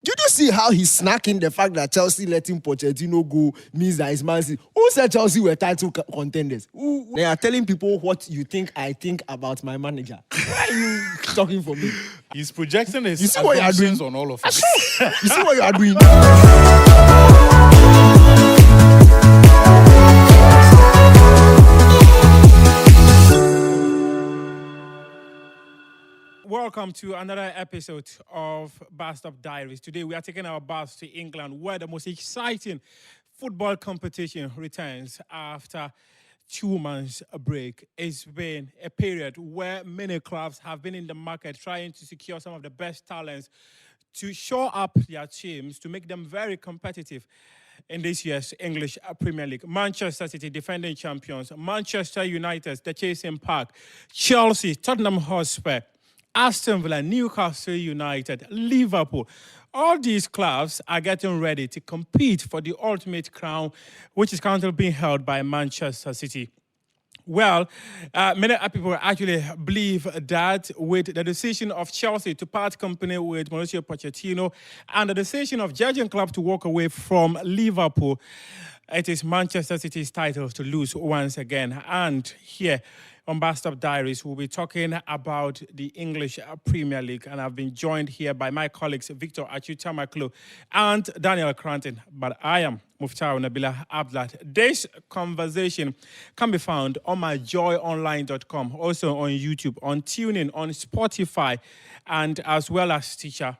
Did you see how he's snacking the fact that Chelsea letting Pochettino go means that it's Man City? Who said Chelsea were title contenders? They are telling people what you think I think about my manager. Why are you talking for me? He's projecting his assumptions on all of us. You see what you are doing? Welcome to another episode of Bus Step Diaries. Today we are taking our bus to England, where the most exciting football competition returns after 2 months break. It's been a period where many clubs have been in the market trying to secure some of the best talents to shore up their teams, to make them very competitive in this year's English Premier League. Manchester City, defending champions. Manchester United, the chasing pack. Chelsea, Tottenham Hotspur, Aston Villa, Newcastle United, Liverpool. All these clubs are getting ready to compete for the ultimate crown, which is currently being held by Manchester City. Well, many people actually believe that with the decision of Chelsea to part company with Mauricio Pochettino and the decision of Jurgen Klopp to walk away from Liverpool, it is Manchester City's title to lose once again. And here on Bus Step Diaries, we'll be talking about the English Premier League. And I've been joined here by my colleagues Victor Achutamaklo and Daniel Cranton. But I am Muftau Nabila Abdlat. This conversation can be found on myjoyonline.com, also on YouTube, on TuneIn, on Spotify, and as well as Stitcher.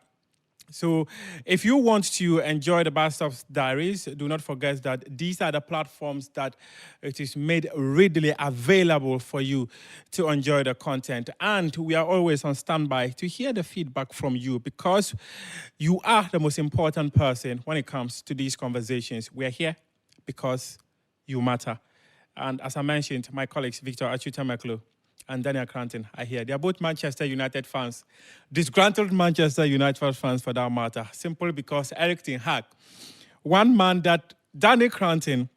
So if you want to enjoy the Bus Step Diaries, do not forget that these are the platforms that it is made readily available for you to enjoy the content. And we are always on standby to hear the feedback from you, because you are the most important person when it comes to these conversations. We are here because you matter. And as I mentioned, my colleagues, Victor Achutamaklo and Daniel Cranton are here. They are both Manchester United fans, disgruntled Manchester United fans for that matter, simply because Erik ten Hag, one man that Daniel Cranton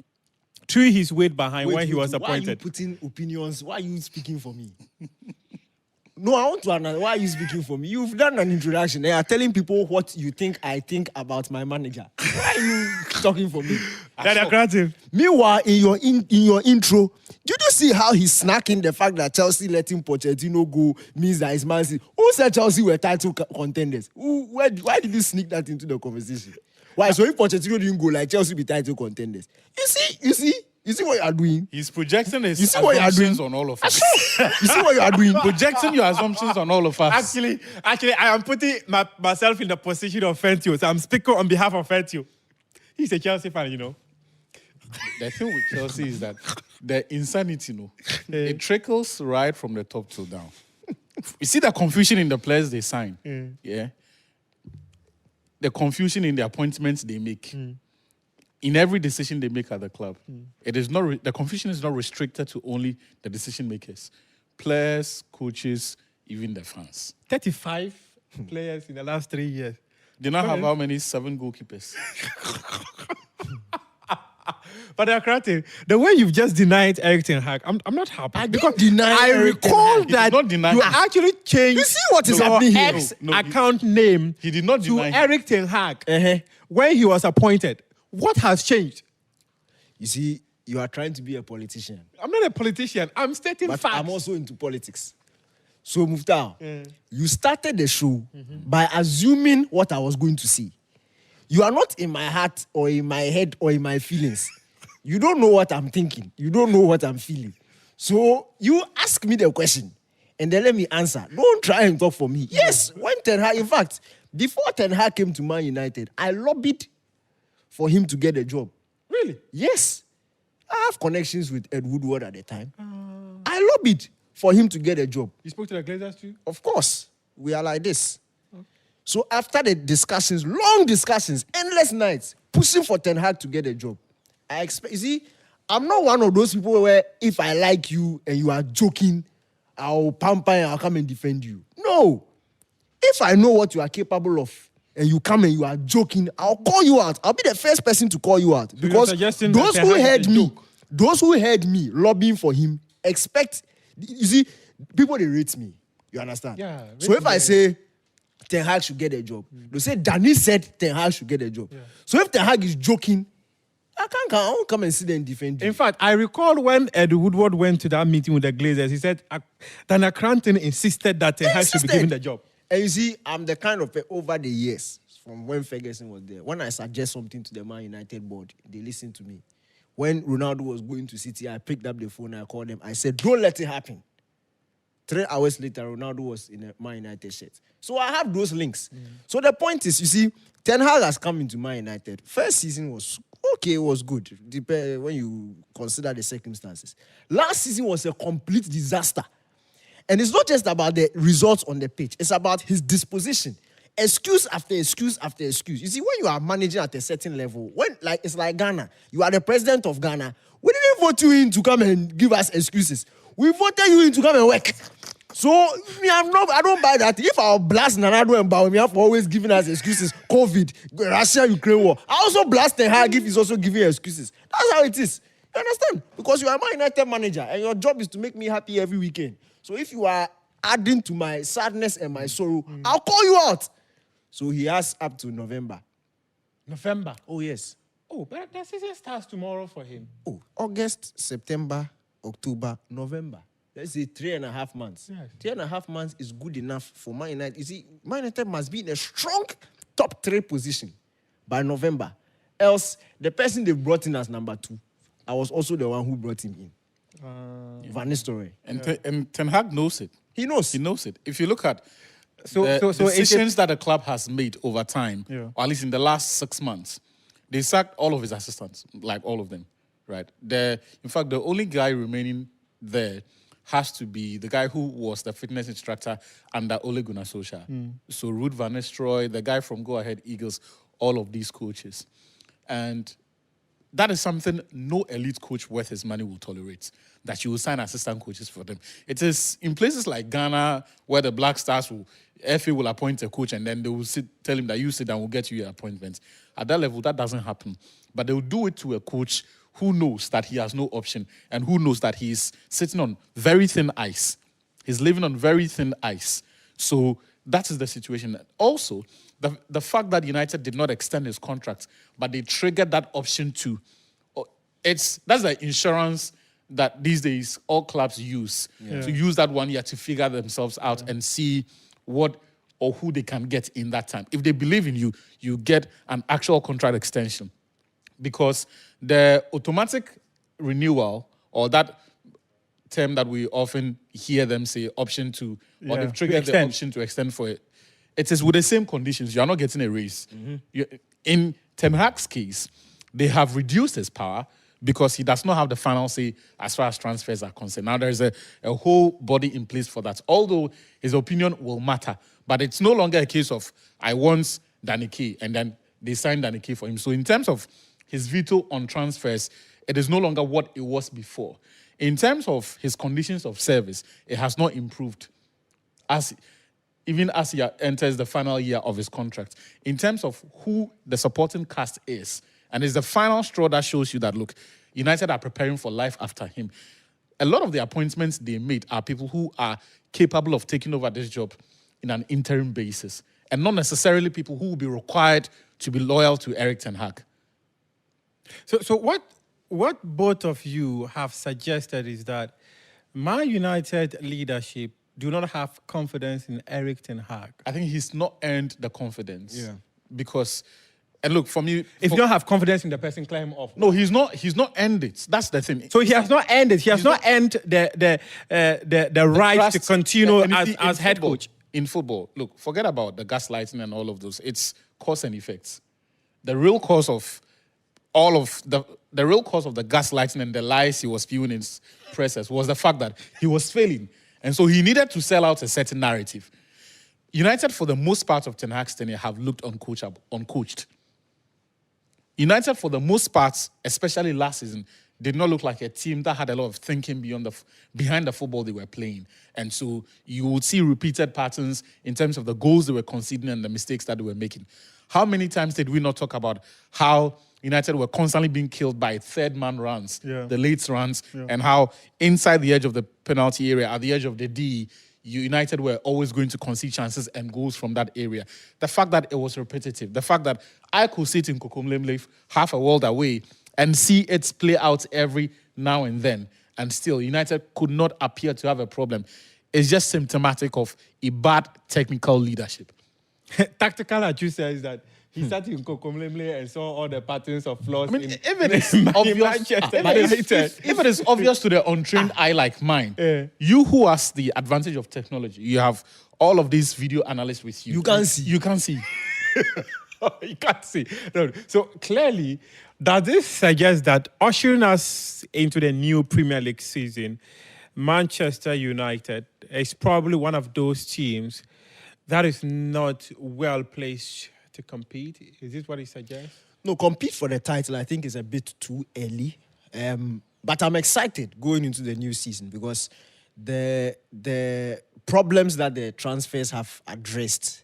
threw his weight behind when he was appointed. Why are you putting opinions? Why are you speaking for me? No, I want to understand. Why are you speaking for me? You've done an introduction. They are telling people what you think I think about my manager. Why are you talking for me? Daniel Cranton. Meanwhile, in your intro, did you see how he's snacking the fact that Chelsea letting Pochettino go means that it's Man City? Who said Chelsea were title contenders? Why did you sneak that into the conversation? Why? So if Pochettino didn't go, like Chelsea be title contenders? You see what you are doing? He's projecting his assumptions on all of us. You see what you are doing? Projecting your assumptions on all of us. Actually, I am putting myself in the position of Fentio, so I'm speaking on behalf of Fentio. He's a Chelsea fan, you know. The thing with Chelsea is that the insanity, it trickles right from the top to down. You see the confusion in the players they sign, yeah? The confusion in the appointments they make. In every decision they make at the club. It is not the confusion is not restricted to only the decision makers. Players, coaches, even the fans. 35 players in the last 3 years. They now have how many? 7 goalkeepers. But the way you've just denied Erik ten Hag, I'm not happy. I didn't deny I Erik ten recall Hag. that you actually changed You see what is happening here? X account name He did not to deny. Erik ten Hag when he was appointed. What has changed? You see, you are trying to be a politician. I'm not a politician. I'm stating But facts. I'm also into politics. So, Muftau, you started the show by assuming what I was going to say. You are not in my heart or in my head or in my feelings. You don't know what I'm thinking. You don't know what I'm feeling. So, you ask me the question and then let me answer. Don't try and talk for me. Yes, when Ten Hag, in fact, before Ten Hag came to Man United, I lobbied for him to get a job. Really? Yes. I have connections with Ed Woodward at the time. I lobbied for him to get a job. You spoke to the Glazers too? Of course. We are like this. So after the discussions, long discussions, endless nights, pushing for Ten Hag to get a job, I expect, you see, I'm not one of those people where if I like you and you are joking, I'll pamper and I'll come and defend you. No. If I know what you are capable of, and you come and you are joking, I'll call you out. I'll be the first person to call you out. So because those who heard me lobbying for him expect, you see, people, they rate me. You understand? Yeah. So if I say, Ten Hag should get a job. They say Danny said Ten Hag should get a job. So if Ten Hag is joking, I won't come and sit there and defend you. In fact, I recall when Ed Woodward went to that meeting with the Glazers, he said Daniel Cranton insisted that Ten Hag should be given the job. And you see, I'm the kind of over the years, from when Ferguson was there, when I suggest something to the Man United board, they listen to me. When Ronaldo was going to City, I picked up the phone, I called them, I said, don't let it happen. 3 hours later, Ronaldo was in a Man United shirt. So I have those links. So the point is, you see, Ten Hag has come into Man United. First season was okay, it was good, when you consider the circumstances. Last season was a complete disaster. And it's not just about the results on the pitch. It's about his disposition. Excuse after excuse after excuse. You see, when you are managing at a certain level, it's like Ghana, you are the president of Ghana. We didn't vote you in to come and give us excuses. We voted you in to come and work. So, I don't buy that. If I'll blast Nanado and Baumia for always giving us excuses, COVID, Russia-Ukraine war, I also blast Ten Hag if he's also giving excuses. That's how it is. You understand? Because you are my United manager and your job is to make me happy every weekend. So if you are adding to my sadness and my sorrow, I'll call you out. So he has up to November. November? Oh, yes. Oh, but the season starts tomorrow for him. Oh, August, September, October, November. Let's say 3.5 months. Yes. 3.5 months is good enough for Man United. You see, Man United must be in a strong top 3 position by November. Else, the person they brought in as number 2, I was also the one who brought him in. Van Nistelrooy. And Ten Hag knows it. He knows. He knows it. If you look at the decisions that the club has made over time, or at least in the last 6 months, they sacked all of his assistants, like all of them, right? In fact, the only guy remaining there has to be the guy who was the fitness instructor under Ole Gunnar Solskjaer. So Ruud van Nistelrooy, the guy from Go Ahead Eagles, all of these coaches. And that is something no elite coach worth his money will tolerate, that you will sign assistant coaches for them. It is in places like Ghana where the Black Stars FA will appoint a coach and then they will tell him that you sit down, we'll get you your appointment. At that level, that doesn't happen. But they will do it to a coach who knows that he has no option and who knows that he's sitting on very thin ice. He's living on very thin ice. So that is the situation. Also, the fact that United did not extend his contract, but they triggered that option to, that's the insurance that these days all clubs use, to use that 1 year to figure themselves out and see what or who they can get in that time. If they believe in you, you get an actual contract extension. Because the automatic renewal, or that term that we often hear them say, option to, or they've triggered the option to extend for it, it is with the same conditions. You are not getting a raise. In Ten Hag's case, they have reduced his power because he does not have the final say as far as transfers are concerned. Now there's a whole body in place for that, although his opinion will matter. But it's no longer a case of, I want Danny K, and then they signed Danny K for him. So in terms of his veto on transfers, it is no longer what it was before. In terms of his conditions of service, it has not improved even as he enters the final year of his contract. In terms of who the supporting cast is, and it's the final straw that shows you that, look, United are preparing for life after him. A lot of the appointments they made are people who are capable of taking over this job in an interim basis, and not necessarily people who will be required to be loyal to Erik ten Hag. So what both of you have suggested is that Man United leadership do not have confidence in Erik ten Hag. I think he's not earned the confidence. Because, and look, for me... If you don't have confidence in the person, clear him off. No, he's not earned it. That's the thing. So he has not earned it. He has not earned the right to continue as head coach. In football, look, forget about the gaslighting and all of those. It's cause and effects. The real cause of the real cause of the gaslighting and the lies he was spewing in his presses was the fact that he was failing. And so he needed to sell out a certain narrative. United, for the most part of Ten Hag's tenure, have looked uncoached. United, for the most part, especially last season, did not look like a team that had a lot of thinking behind the football they were playing. And so you would see repeated patterns in terms of the goals they were conceding and the mistakes that they were making. How many times did we not talk about how United were constantly being killed by third-man runs, the late runs, and how inside the edge of the penalty area, at the edge of the D, United were always going to concede chances and goals from that area. The fact that it was repetitive, the fact that I could sit in Kokomlemle half a world away and see it play out every now and then, and still United could not appear to have a problem, is just symptomatic of a bad technical leadership. Tactical, as you said, is that he started in Kokomlemle and saw all the patterns of flaws. I mean, if it is obvious, if it is obvious to the untrained eye like mine, you who has the advantage of technology, you have all of these video analysts with you. You can't see. You can't see. You can't see. No. So clearly, does this suggest that ushering us into the new Premier League season, Manchester United is probably one of those teams that is not well placed to compete? Is this what it suggests? No, compete for the title, I think, is a bit too early. But I'm excited going into the new season because the problems that the transfers have addressed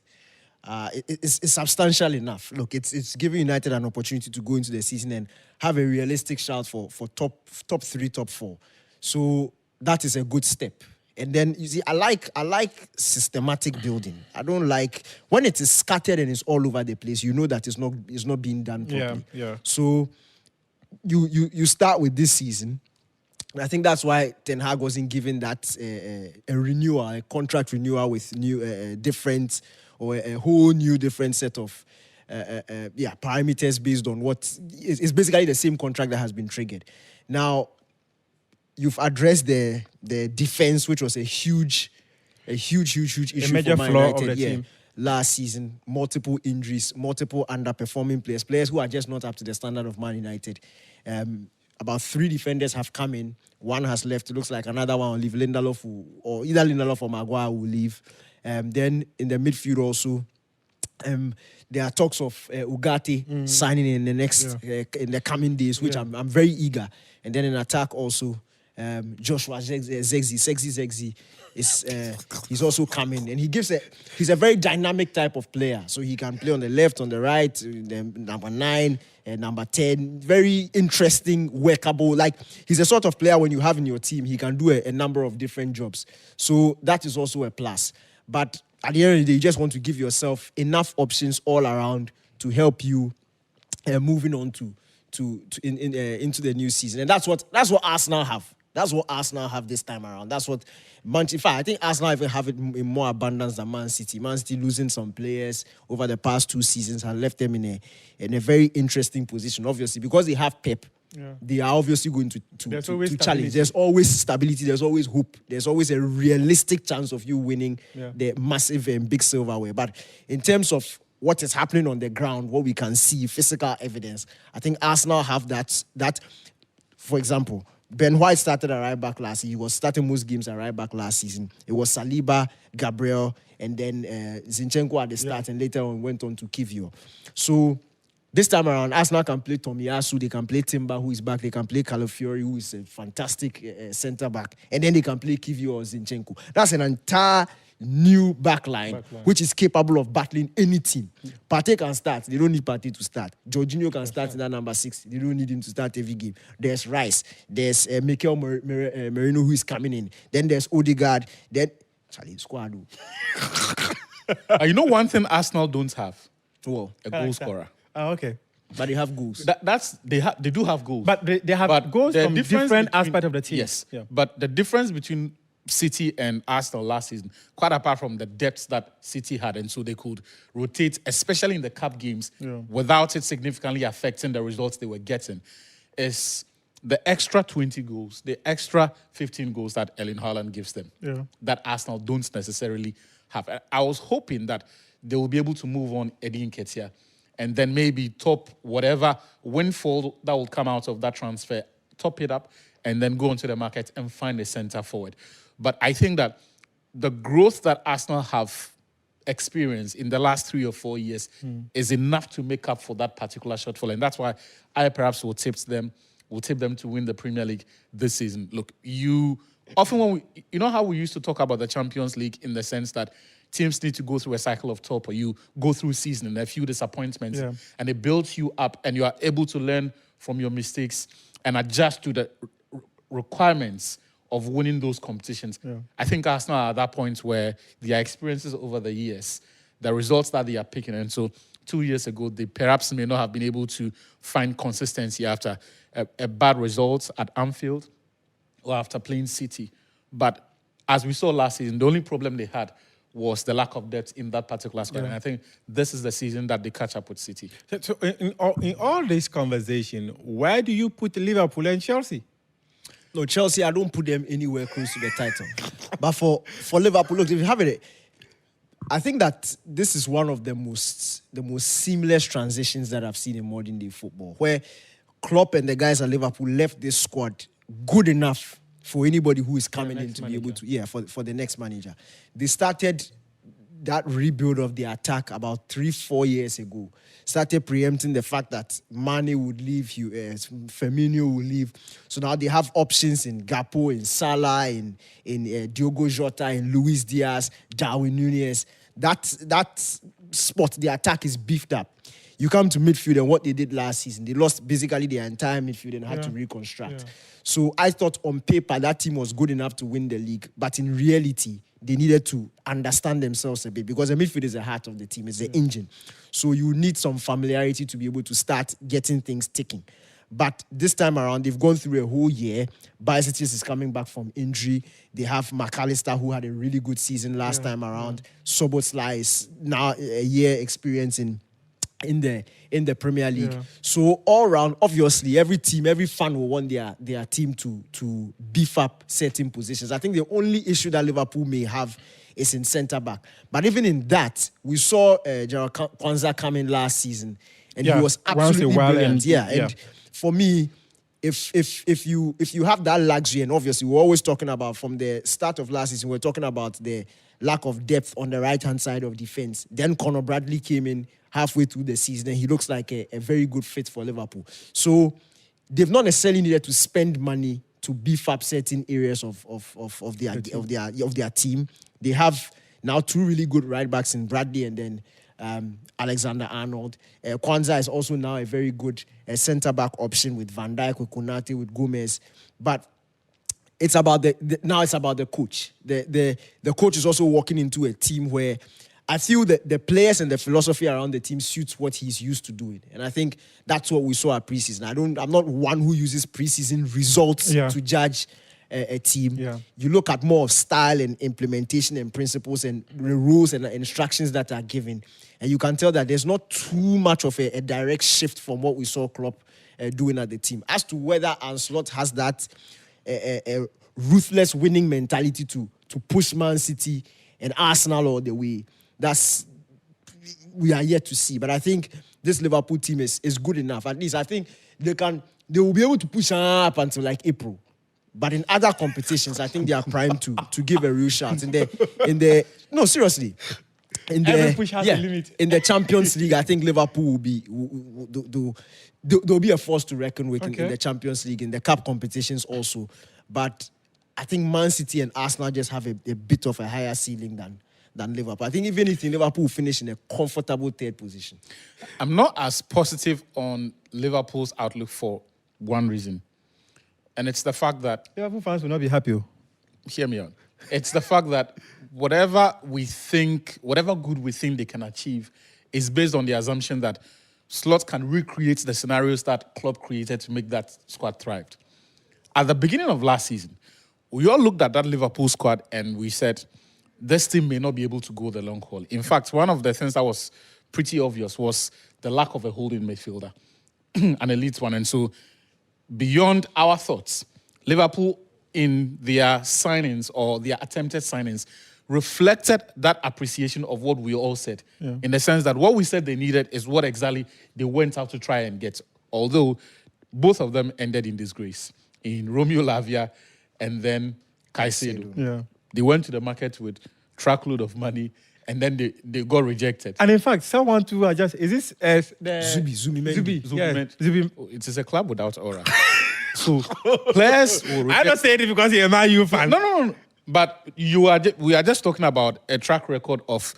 is substantial enough. Look, it's giving United an opportunity to go into the season and have a realistic shout for top 3, top 4. So that is a good step. And then you see, I like systematic building. I don't like when it is scattered and it's all over the place. You know that it's not being done properly. Yeah. So you start with this season. I think that's why Ten Hag wasn't given that a renewal, a contract renewal with new different or a whole new different set of parameters based on what is basically the same contract that has been triggered. Now, you've addressed the defense, which was a huge issue major for Man flaw United of the team. last season. Multiple injuries, multiple underperforming players who are just not up to the standard of Man United. About 3 defenders have come in. One has left. It looks like another one will leave. Either Lindelof or Maguire will leave. Then in the midfield also, there are talks of Ugarte signing in the next in the coming days, which I'm very eager. And then in attack also, Joshua Zexi is he's also coming, and he's a very dynamic type of player. So he can play on the left, on the right, number 9, number 10. Very interesting, workable. Like he's a sort of player when you have in your team, he can do a number of different jobs. So that is also a plus. But at the end of the day, you just want to give yourself enough options all around to help you moving on into the new season. And that's what Arsenal have. That's what Arsenal have this time around. That's what in fact, I think Arsenal even have it in more abundance than Man City. Man City losing some players over the past 2 seasons has left them in a very interesting position. Obviously, because they have Pep, they are obviously going to challenge. There's always stability. There's always hope. There's always a realistic chance of you winning the massive and big silverware. But in terms of what is happening on the ground, what we can see, physical evidence, I think Arsenal have that. For example, Ben White started at right back last season. He was starting most games at right back last season. It was Saliba, Gabriel, and then Zinchenko at the start, and later on went on to Kivio. So this time around, Arsenal can play Tomiyasu, they can play Timber, who is back, they can play Calafiori, who is a fantastic centre-back, and then they can play Kivio or Zinchenko. That's an entire new backline, which is capable of battling any team. Partey can start. They don't need Partey to start. Jorginho can start in that number 6. They don't need him to start every game. There's Rice. There's Mikel Merino, who is coming in. Then there's Odegaard. Then Charlie squad. You know one thing Arsenal don't have? Well, A goal scorer. Oh, okay. but they have goals. They do have goals. But they have goals from different aspects of the team. Yes. Yeah. But the difference between City and Arsenal last season, quite apart from the depth that City had, and so they could rotate, especially in the cup games, without it significantly affecting the results they were getting, is the extra 20 goals, the extra 15 goals that Erling Haaland gives them, that Arsenal don't necessarily have. I was hoping that they will be able to move on Eddie Nketiah and then maybe top whatever windfall that will come out of that transfer, top it up, and then go into the market and find a centre forward. But I think that the growth that Arsenal have experienced in the last 3 or 4 years is enough to make up for that particular shortfall. And that's why I perhaps will tip them to win the Premier League this season. Look, often when you know how we used to talk about the Champions League in the sense that teams need to go through a cycle of top, or you go through season and a few disappointments, and it builds you up, and you are able to learn from your mistakes and adjust to the requirements of winning those competitions. I think Arsenal are at that point where their experiences over the years, the results that they are picking, and so 2 years ago, they perhaps may not have been able to find consistency after a bad result at Anfield or after playing City. But as we saw last season, the only problem they had was the lack of depth in that particular squad. And I think this is the season that they catch up with City. So in all this conversation, where do you put Liverpool and Chelsea? No, Chelsea, I don't put them anywhere close to the title. But for Liverpool, look, if you have it, I think that this is one of the most seamless transitions that I've seen in modern day football, where Klopp and the guys at Liverpool left this squad good enough for anybody who is coming in to be able to, for the next manager. They started that rebuild of the attack about 3-4 years ago. Started preempting the fact that Mane would leave, Firmino would leave. So now they have options in Gakpo, in Salah, in Diogo Jota, in Luis Diaz, Darwin Núñez. That spot, the attack is beefed up. You come to midfield and what they did last season, they lost basically their entire midfield and had to reconstruct. Yeah. So I thought on paper that team was good enough to win the league, but in reality, they needed to understand themselves a bit because the midfield is the heart of the team, it's the engine. So you need some familiarity to be able to start getting things ticking. But this time around, they've gone through a whole year. Bicetis is coming back from injury. They have McAllister, who had a really good season last time around. Soboslai is now a year experience in the Premier League. So all round, obviously, every team, every fan will want their team to beef up certain positions. I think the only issue that Liverpool may have is in centre back. But even in that, we saw Gerald Kwanzaa come in last season, and he was absolutely brilliant. And for me, if you have that luxury, and obviously we're always talking about from the start of last season, we're talking about the lack of depth on the right-hand side of defense. Then Conor Bradley came in halfway through the season, and he looks like a very good fit for Liverpool. So they've not necessarily needed to spend money to beef up certain areas of their team. They have now two really good right backs in Bradley and then Alexander-Arnold. Kwanzaa is also now a very good centre-back option with Van Dijk, with Konate, with Gomez. But it's about now it's about the coach. The coach is also walking into a team where I feel that the players and the philosophy around the team suits what he's used to doing. And I think that's what we saw at preseason. I'm not one who uses preseason results to judge a team. You look at more of style and implementation and principles and the rules and the instructions that are given. And you can tell that there's not too much of a direct shift from what we saw Klopp doing at the team. As to whether Ancelotti has that a ruthless winning mentality to push Man City and Arsenal all the way, we are yet to see. But I think this Liverpool team is good enough. At least I think they will be able to push up until like April. But in other competitions, I think they are primed to give a real shot. No, seriously. Every push has a limit. In the Champions League, I think Liverpool they'll be a force to reckon with in the Champions League, in the cup competitions also. But I think Man City and Arsenal just have a bit of a higher ceiling than Liverpool. I think if anything, Liverpool will finish in a comfortable third position. I'm not as positive on Liverpool's outlook for one reason. And it's the fact that Liverpool fans will not be happy. Hear me out. It's the fact that whatever good we think they can achieve is based on the assumption that Slot can recreate the scenarios that Klopp created to make that squad thrive. At the beginning of last season, we all looked at that Liverpool squad and we said, this team may not be able to go the long haul. In fact, one of the things that was pretty obvious was the lack of a holding midfielder, an elite one. And so beyond our thoughts, Liverpool in their signings or their attempted signings reflected that appreciation of what we all said. In the sense that what we said they needed is what exactly they went out to try and get. Although both of them ended in disgrace. In Romeo Lavia and then Caicedo. They went to the market with truckload of money and then they got rejected. And in fact, someone to adjust, is this the Zubi? It is a club without aura. So players will I'm not saying it because you're a Man U fan. No. But we are just talking about a track record of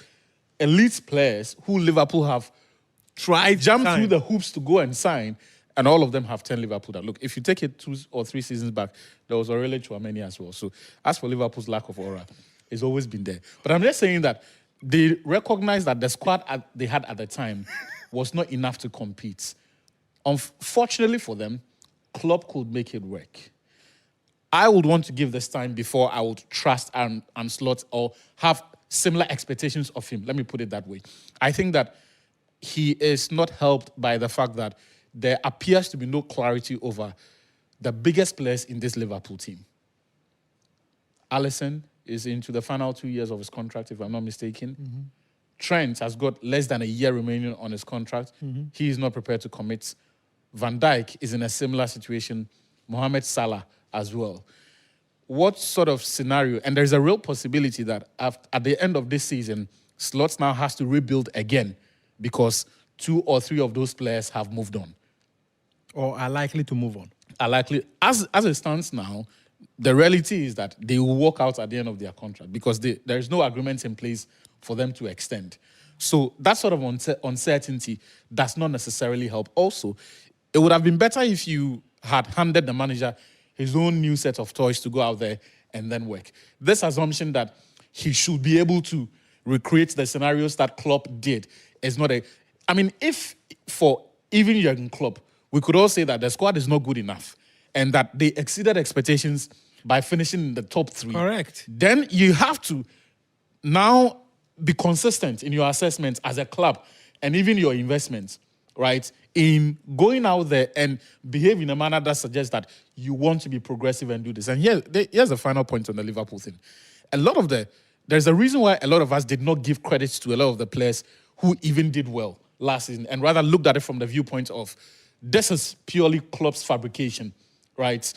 elite players who Liverpool have jumped through the hoops to go and sign. And all of them have 10 Liverpool that. Look, if you take it 2 or 3 seasons back, there was Aurelien Tchouameni as well. So as for Liverpool's lack of aura, it's always been there. But I'm just saying that they recognize that the squad they had at the time was not enough to compete. Unfortunately for them, Klopp could make it work. I would want to give this time before I would trust Ancelotti or have similar expectations of him. Let me put it that way. I think that he is not helped by the fact that there appears to be no clarity over the biggest players in this Liverpool team. Alisson is into the final 2 years of his contract, if I'm not mistaken. Mm-hmm. Trent has got less than a year remaining on his contract. Mm-hmm. He is not prepared to commit. Van Dijk is in a similar situation. Mohamed Salah as well. What sort of scenario? And there's a real possibility that at the end of this season, Slot now has to rebuild again because 2 or 3 of those players have moved on. Or are likely to move on. Are likely. As it stands now, the reality is that they will walk out at the end of their contract because there is no agreement in place for them to extend. So that sort of uncertainty does not necessarily help. Also, it would have been better if you had handed the manager his own new set of toys to go out there and then work. This assumption that he should be able to recreate the scenarios that Klopp did is not I mean, if for even Jurgen Klopp, we could all say that the squad is not good enough and that they exceeded expectations by finishing in the top 3. Correct. Then you have to now be consistent in your assessments as a club and even your investments, right? In going out there and behave in a manner that suggests that you want to be progressive and do this. And here's the final point on the Liverpool thing. There's a reason why a lot of us did not give credit to a lot of the players who even did well last season and rather looked at it from the viewpoint of this is purely Klopp's fabrication, right?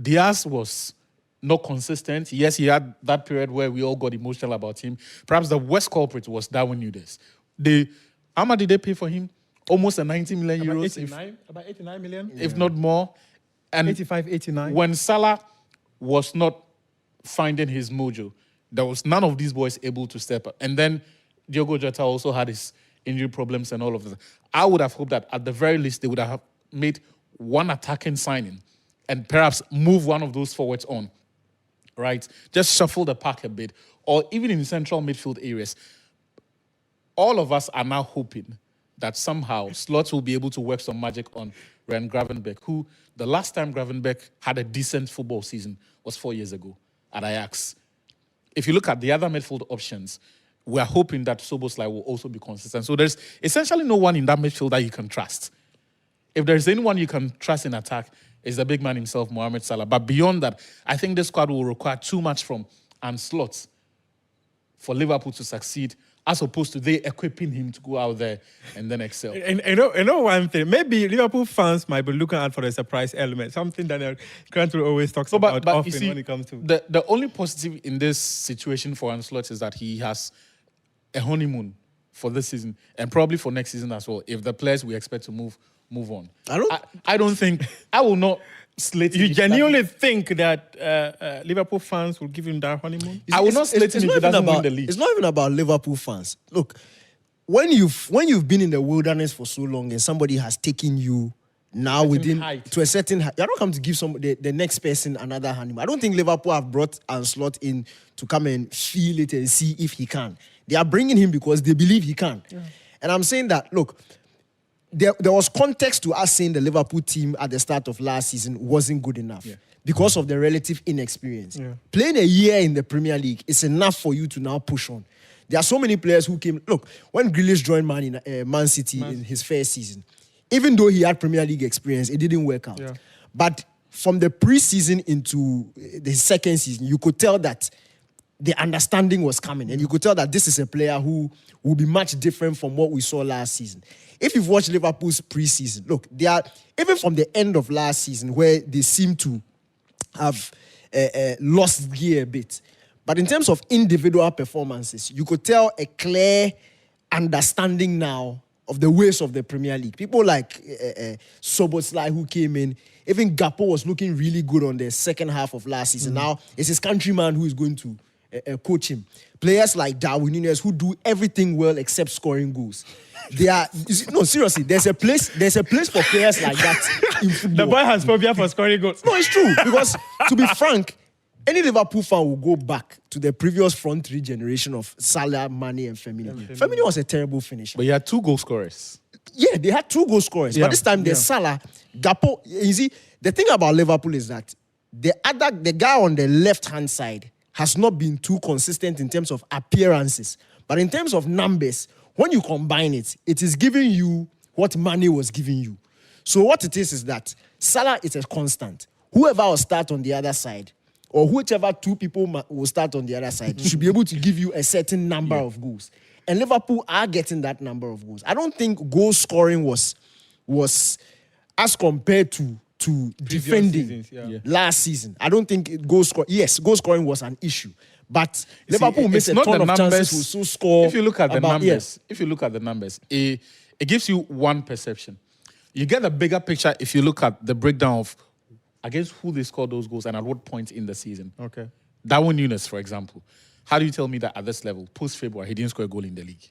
Diaz was not consistent. Yes, he had that period where we all got emotional about him. Perhaps the worst culprit was Darwin Núñez. How much did they pay for him? Almost a 90 million euros. About 89 million? If not more. And 85, 89. When Salah was not finding his mojo, there was none of these boys able to step up. And then Diogo Jota also had his injury problems and all of that. I would have hoped that at the very least they would have made one attacking signing and perhaps move one of those forwards on, right? Just shuffle the pack a bit, or even in central midfield areas. All of us are now hoping that somehow Slot will be able to work some magic on Ryan Gravenberch, who the last time Gravenberch had a decent football season was 4 years ago at Ajax. If you look at the other midfield options, we are hoping that Szoboszlai will also be consistent. So there's essentially no one in that midfield that you can trust. If there's anyone you can trust in attack, it's the big man himself, Mohamed Salah. But beyond that, I think this squad will require too much from Ancelotti for Liverpool to succeed, as opposed to they equipping him to go out there and then excel. And you know one thing, maybe Liverpool fans might be looking out for the surprise element, something that Grant always talks about often when it comes to... The only positive in this situation for Ancelotti is that he has a honeymoon for this season and probably for next season as well, if the players we expect to move on. I don't think... I will not slate him. You genuinely think that Liverpool fans will give him that honeymoon? I will not slate him if he doesn't win the league. It's not even about Liverpool fans. Look, when you've been in the wilderness for so long and somebody has taken you now to a certain height, you're not come to give the next person another honeymoon. I don't think Liverpool have brought Ancelotti in to come and feel it and see if he can. They are bringing him because they believe he can. Yeah. And I'm saying that, look, there was context to us saying the Liverpool team at the start of last season wasn't good enough because of the relative inexperience. Yeah. Playing a year in the Premier League is enough for you to now push on. There are so many players who came... Look, when Grealish joined Man City in his first season, even though he had Premier League experience, it didn't work out. Yeah. But from the pre-season into the second season, you could tell that the understanding was coming. And you could tell that this is a player who will be much different from what we saw last season. If you've watched Liverpool's pre-season, look, they are, even from the end of last season, where they seem to have lost gear a bit. But in terms of individual performances, you could tell a clear understanding now of the ways of the Premier League. People like Szoboszlai, who came in, even Gakpo was looking really good on the second half of last season. Now, it's his countryman who is going to coach him. Players like Darwin Núñez who do everything well except scoring goals. They are no, seriously. There's a place for players like that in football. The boy has phobia for scoring goals. No, it's true because to be frank, any Liverpool fan will go back to the previous front three generation of Salah, Mane, and Firmino. Firmino was a terrible finisher. But you had 2 goal scorers. Yeah, they had 2 goal scorers. Yeah, But this time, there's Salah, Gakpo. You see, the thing about Liverpool is that the guy on the left-hand side has not been too consistent in terms of appearances. But in terms of numbers, when you combine it, it is giving you what Mane was giving you. So what it is that Salah is a constant. Whoever will start on the other side, or whichever 2 people will start on the other side, should be able to give you a certain number of goals. And Liverpool are getting that number of goals. I don't think goal scoring was as compared to defending seasons, last season. I don't think goal scoring was an issue. But Liverpool missed a not ton the of chances to still score. If you look at the numbers, it gives you one perception. You get a bigger picture if you look at the breakdown of against who they scored those goals and at what point in the season. Okay. Darwin Núñez, for example. How do you tell me that at this level, post-February, he didn't score a goal in the league?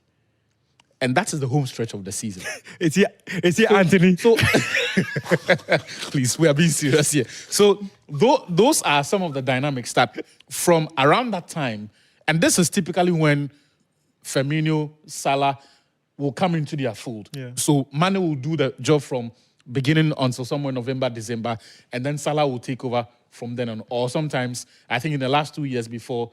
And that is the home stretch of the season. Is he Anthony? So, please, we are being serious here. So, those are some of the dynamics that from around that time, and this is typically when Firmino, Salah will come into their fold. Yeah. So, Mane will do the job from beginning until somewhere November, December, and then Salah will take over from then on. Or sometimes, I think in the last 2 years before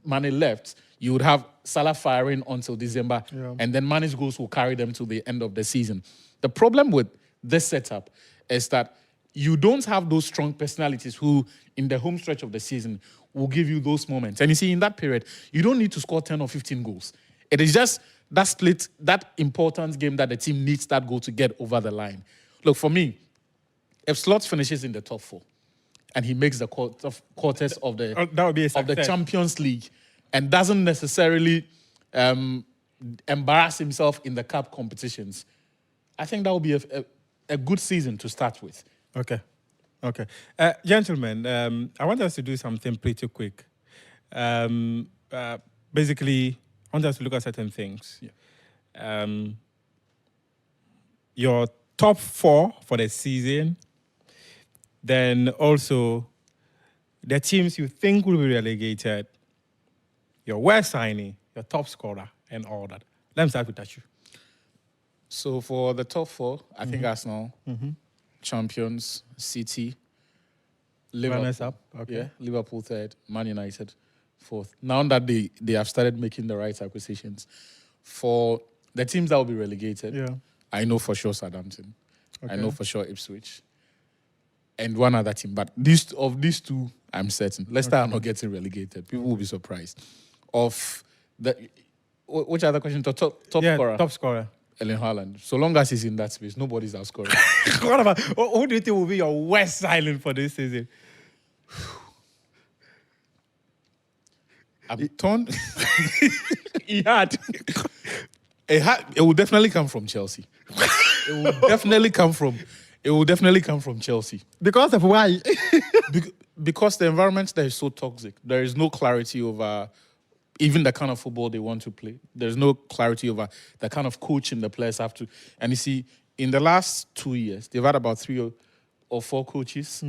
Mane left, you would have Salah firing until December, and then Mane's goals will carry them to the end of the season. The problem with this setup is that you don't have those strong personalities who, in the home stretch of the season, will give you those moments. And you see, in that period, you don't need to score 10 or 15 goals. It is just that split, that important game that the team needs that goal to get over the line. Look, for me, if Slot finishes in the top 4, and he makes the quarters of the That would be a success. of the Champions League and doesn't necessarily embarrass himself in the cup competitions, I think that will be a good season to start with. Okay. Gentlemen, I want us to do something pretty quick. Basically, I want us to look at certain things. Yeah. Your top 4 for the season, then also the teams you think will be relegated, your worst signing, your top scorer, and all that. Let me start with Tachu. So for the top 4, I think Arsenal, champions, City, Liverpool. Runners up, okay. Yeah, Liverpool 3rd, Man United 4th. Now that they have started making the right acquisitions, for the teams that will be relegated, I know for sure Southampton. I know for sure Ipswich. And one other team. But these 2, I'm certain. Leicester are not getting relegated. People will be surprised. Which other question? Top scorer? Top scorer. Erling Haaland. So long as he's in that space, nobody's outscoring. What about, who do you think will be your worst signing for this season? I'm torn. He had. It will definitely come from Chelsea. It will definitely come from Chelsea. Because of why? Because the environment there is so toxic. There is no clarity over even the kind of football they want to play. There's no clarity over the kind of coaching the players have to. And you see, in the last 2 years, they've had about 3 or 4 coaches.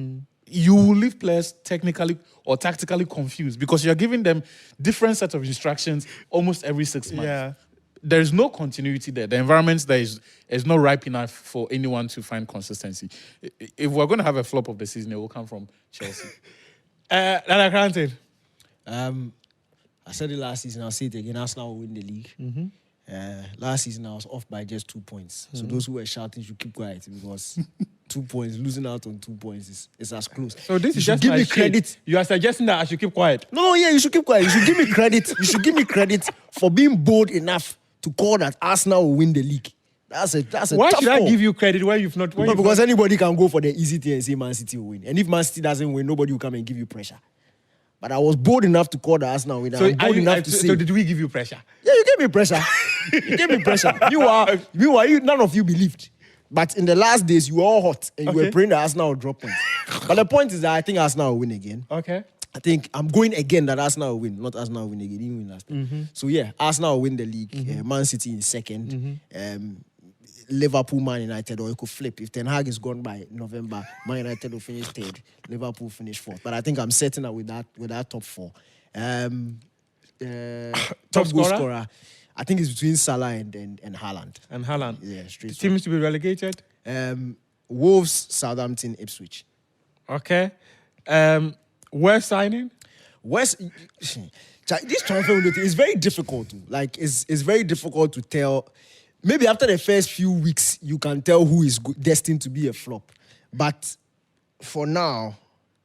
You will leave players technically or tactically confused because you're giving them different sets of instructions almost every 6 months. Yeah. There's no continuity there. The environment there is not ripe enough for anyone to find consistency. If we're going to have a flop of the season, it will come from Chelsea. Nana Granted. I said it last season, I'll say it again. Arsenal will win the league. Last season, I was off by just 2 points. So those who were shouting should keep quiet because 2 points, losing out on 2 points is as close. So this is just give my me shade. credit. You are suggesting that I should keep quiet? No, yeah, you should keep quiet. You should give me credit. You should give me credit for being bold enough to call that Arsenal will win the league. That's a Why tough should I call. give you credit when you've not? No, because anybody can go for the easy thing and say Man City will win. And if Man City doesn't win, nobody will come and give you pressure. But I was bold enough to call the Arsenal winner. So, I'm bold enough to say. So did we give you pressure? Yeah, you gave me pressure. You gave me pressure. None of you believed. But in the last days, you were all hot and you were praying that Arsenal will drop points. But the point is that I think Arsenal will win again. Okay. I think I'm going again that Arsenal will win, not Arsenal will win again. They didn't win last time. So yeah, Arsenal will win the league. Man City in second. Liverpool, Man United, or it could flip. If Ten Hag is gone by November, Man United will finish third. Liverpool finish fourth. But I think I'm setting up with that top four. Top goal scorer. I think it's between Salah and Haaland. And Haaland. Yeah, straight. Teams to be relegated. Wolves, Southampton, Ipswich. Okay. West signing? West. This transfer window thing is very difficult. Like it's very difficult to tell. Maybe after the first few weeks, you can tell who is destined to be a flop. But for now,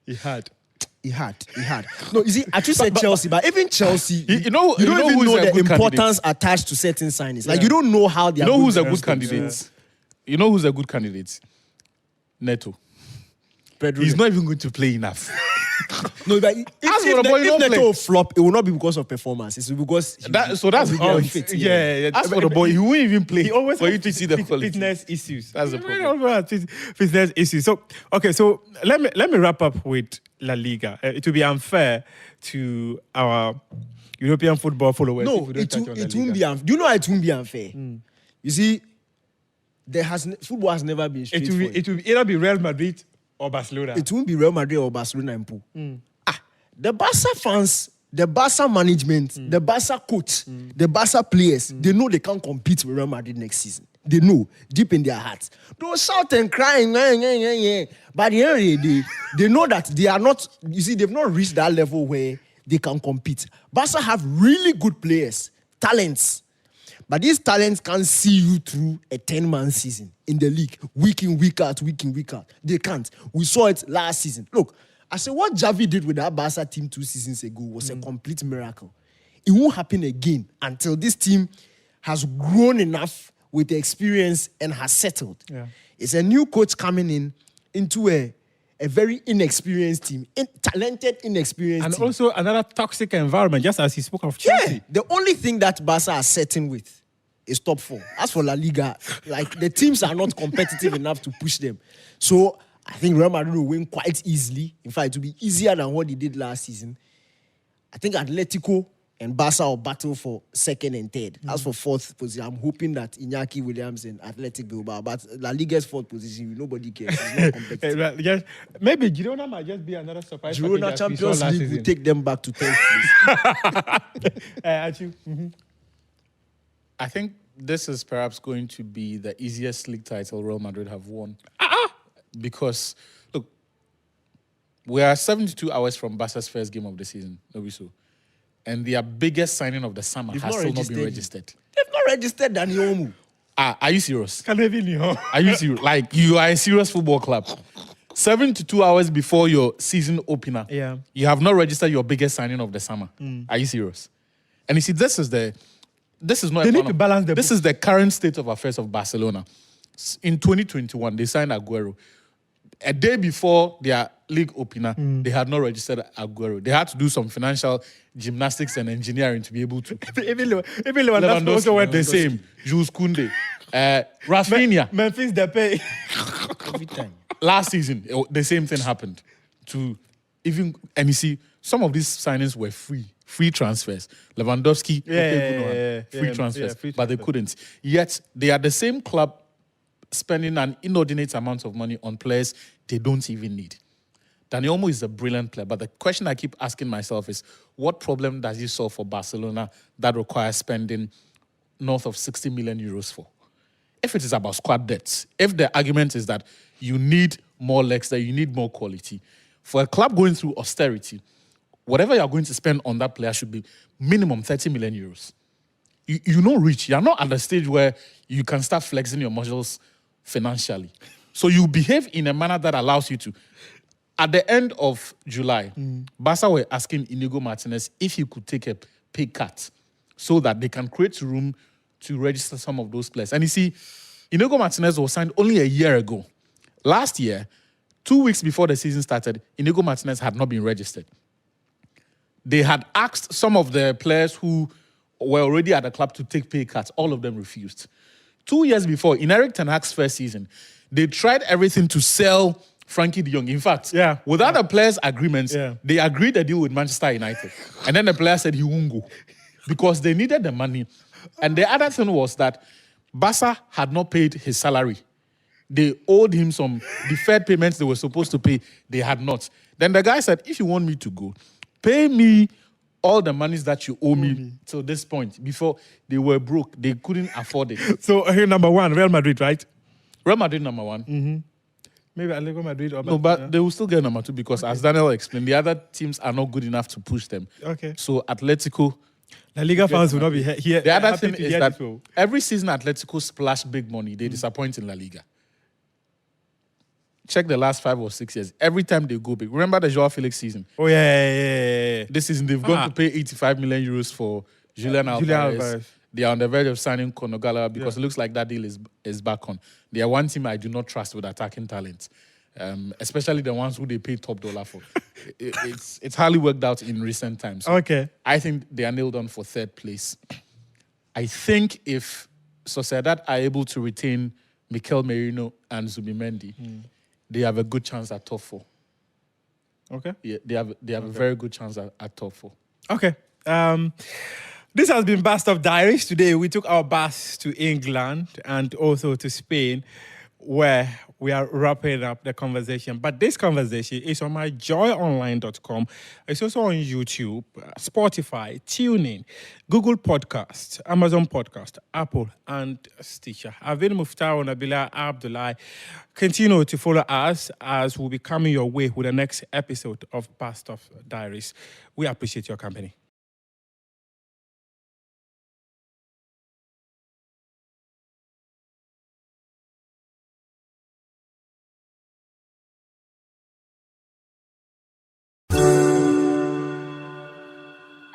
He had. No, you see, I just said Chelsea, but even Chelsea, You know don't even who's know a the good importance attached to certain signings. Like you don't know how they are. You know going who's to a good use them. candidate? You know who's a good candidate? Neto. Pedro. He's not even going to play enough. No, but if Neto will flop, it will not be because of performance. It's because That's the be point. unfit. Yeah. As for the boy, he won't even play. He always for has you to see the quality. fitness issues. That's the He problem. always has fitness issues. So okay, so let me wrap up with La Liga. It will be unfair to our European football followers. No, if we don't touch on La it won't Liga. be unfair. Do you know why it won't be unfair? You see, football has never been straightforward. It will either be Real Madrid or Barcelona. It won't be Real Madrid or Barcelona and Pool. The Barca fans, the Barca management, the Barca coach, the Barca players, they know they can't compete with Real Madrid next season. They know deep in their hearts. They'll shout and crying, but at the end of the day, they know that they are not. You see, they've not reached that level where they can compete. Barca have really good players, talents. But these talents can't see you through a 10-man season in the league, week in, week out. They can't. We saw it last season. Look, I said what Xavi did with that Barca team 2 seasons ago was a complete miracle. It won't happen again until this team has grown enough with the experience and has settled. Yeah. It's a new coach coming into a very inexperienced team, talented, inexperienced and team. also another toxic environment, just as he spoke of Chelsea. Yeah, the only thing that Barca are certain with is top 4. As for La Liga, like the teams are not competitive enough to push them. So I think Real Madrid will win quite easily. In fact, it will be easier than what they did last season. I think Atletico and Barca will battle for second and third. As for fourth position, I'm hoping that Iñaki Williams and Athletic Bilbao. But La Liga's fourth position, nobody cares. It's not competitive. Yes, maybe Girona might just be another surprise. Girona package as we saw Champions last League season. will take them back to 10th place. Achu? I think this is perhaps going to be the easiest league title Real Madrid have won. Because, look, we are 72 hours from Barca's first game of the season, Nobiso. And their biggest signing of the summer has still not been registered. They've not registered Dani Olmo. Are you serious? Can they be Are you serious? Like, you are a serious football club. 72 hours before your season opener, Yeah. you have not registered your biggest signing of the summer. Are you serious? And you see, this is not. They need to balance the This is the current state of affairs of Barcelona. In 2021, they signed Aguero. A day before their league opener, they had not registered Aguero. They had to do some financial gymnastics and engineering to be able to. Even Lewandowski also went the same. Jules Koundé, Rafinha. Memphis Depay. Every time. Last season, the same thing happened. And you see, some of these signings were free transfers. Lewandowski, free transfers, but they couldn't. Yet they are the same club spending an inordinate amount of money on players they don't even need. Dani Olmo is a brilliant player, but the question I keep asking myself is, what problem does he solve for Barcelona that requires spending north of 60 million euros for? If it is about squad depth, if the argument is that you need more legs, that you need more quality, for a club going through austerity, whatever you're going to spend on that player should be minimum 30 million euros. You're not rich. You're not at the stage where you can start flexing your muscles financially. So you behave in a manner that allows you to. At the end of July, Barca were asking Inigo Martinez if he could take a pay cut so that they can create room to register some of those players. And you see, Inigo Martinez was signed only a year ago. Last year, 2 weeks before the season started, Inigo Martinez had not been registered. They had asked some of the players who were already at the club to take pay cuts. All of them refused. 2 years before, in Erik ten Hag's first season, they tried everything to sell Frankie de Jong. In fact, Yeah. without the players' agreements, Yeah. they agreed the deal with Manchester United. And then the player said he won't go because they needed the money. And the other thing was that Barca had not paid his salary. They owed him some deferred payments they were supposed to pay. They had not. Then the guy said, if you want me to go, pay me all the monies that you owe me till this point. Before they were broke, they couldn't afford it. So here, number one, Real Madrid, right? Real Madrid number one. Maybe Atletico Madrid or No, but they will still get number two because as Daniel explained, the other teams are not good enough to push them. Okay. So Atletico. La Liga fans will not be here. The other happy thing to is hear that this, oh. every season Atletico splash big money. They disappoint in La Liga. Check the last 5 or 6 years. Every time they go big. Remember the Joao Felix season? Oh, yeah. This season they've gone to pay 85 million euros for Julian Alvarez. They are on the verge of signing Conor Gallagher because it looks like that deal is back on. They are one team I do not trust with attacking talent. Especially the ones who they pay top dollar for. It's hardly worked out in recent times. So Okay. I think they are nailed on for 3rd place. I think if Sociedad are able to retain Mikel Merino and Zubimendi, they have a good chance at top 4. Okay. Yeah, they have a very good chance at top 4. Okay. This has been Bus Step Diaries. Today we took our bus to England and also to Spain, where we are wrapping up the conversation. But this conversation is on myjoyonline.com. It's also on YouTube, Spotify, TuneIn, Google Podcast, Amazon Podcast, Apple, and Stitcher. I've been Muftar Nabila Abdullah. Continue to follow us as we'll be coming your way with the next episode of Bus Step Diaries. We appreciate your company.